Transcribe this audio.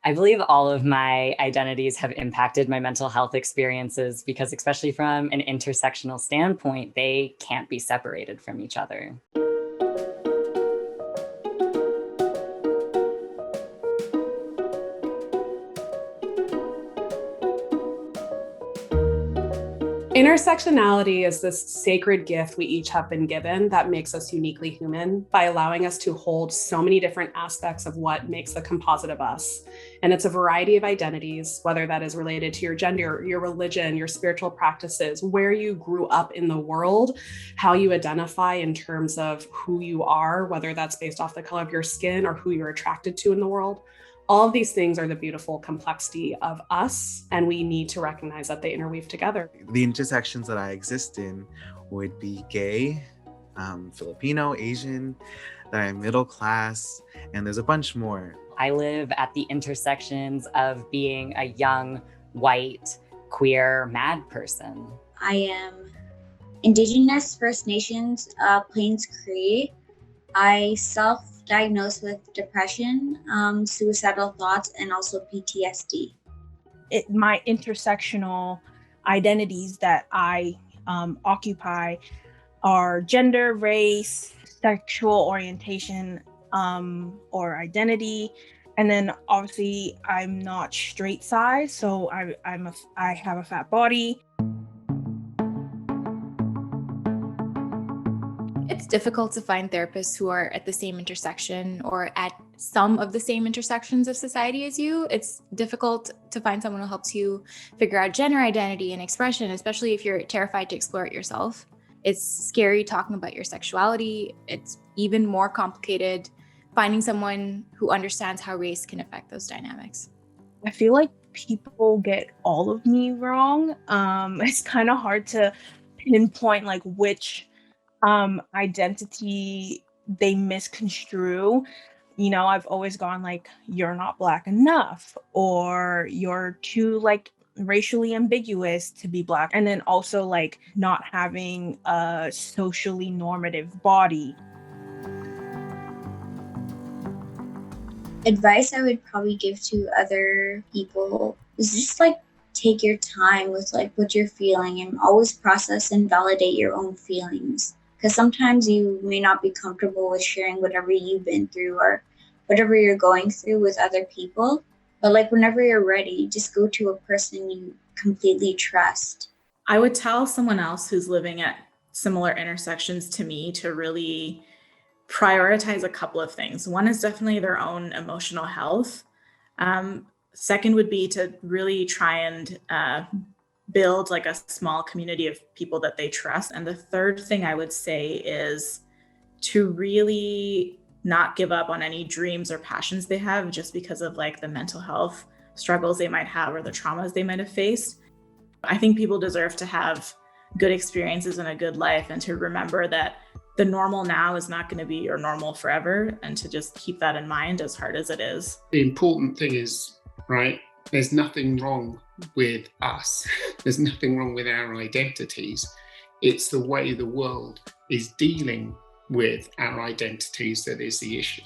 I believe all of my identities have impacted my mental health experiences because, especially from an intersectional standpoint, they can't be separated from each other. Intersectionality is this sacred gift we each have been given that makes us uniquely human by allowing us to hold so many different aspects of what makes a composite of us. And it's a variety of identities, whether that is related to your gender, your religion, your spiritual practices, where you grew up in the world, how you identify in terms of who you are, whether that's based off the color of your skin or who you're attracted to in the world. All of these things are the beautiful complexity of us, and we need to recognize that they interweave together. The intersections that I exist in would be gay, Filipino, Asian, that I'm middle class, and there's a bunch more. I live at the intersections of being a young, white, queer, mad person. I am Indigenous First Nations, Plains Cree. I self-diagnosed with depression, suicidal thoughts, and also PTSD. My intersectional identities that I occupy are gender, race, sexual orientation, or identity. And then obviously I'm not straight size, so I have a fat body. It's difficult to find therapists who are at the same intersection or at some of the same intersections of society as you. It's difficult to find someone who helps you figure out gender identity and expression, especially if you're terrified to explore it yourself. It's scary talking about your sexuality. It's even more complicated finding someone who understands how race can affect those dynamics. I feel like people get all of me wrong. It's kind of hard to pinpoint like which identity they misconstrue. You know, I've always gone like, you're not Black enough, or you're too like racially ambiguous to be Black. And then also like not having a socially normative body. Advice I would probably give to other people is just like take your time with like what you're feeling and always process and validate your own feelings. Because sometimes you may not be comfortable with sharing whatever you've been through or whatever you're going through with other people. But like whenever you're ready, just go to a person you completely trust. I would tell someone else who's living at similar intersections to me to really prioritize a couple of things. One is definitely their own emotional health. Second would be to really try and build like a small community of people that they trust. And the third thing I would say is to really not give up on any dreams or passions they have just because of like the mental health struggles they might have or the traumas they might have faced. I think people deserve to have good experiences and a good life, and to remember that the normal now is not going to be your normal forever, and to just keep that in mind as hard as it is. The important thing is, right, there's nothing wrong with us. There's nothing wrong with our identities. It's the way the world is dealing with our identities that is the issue.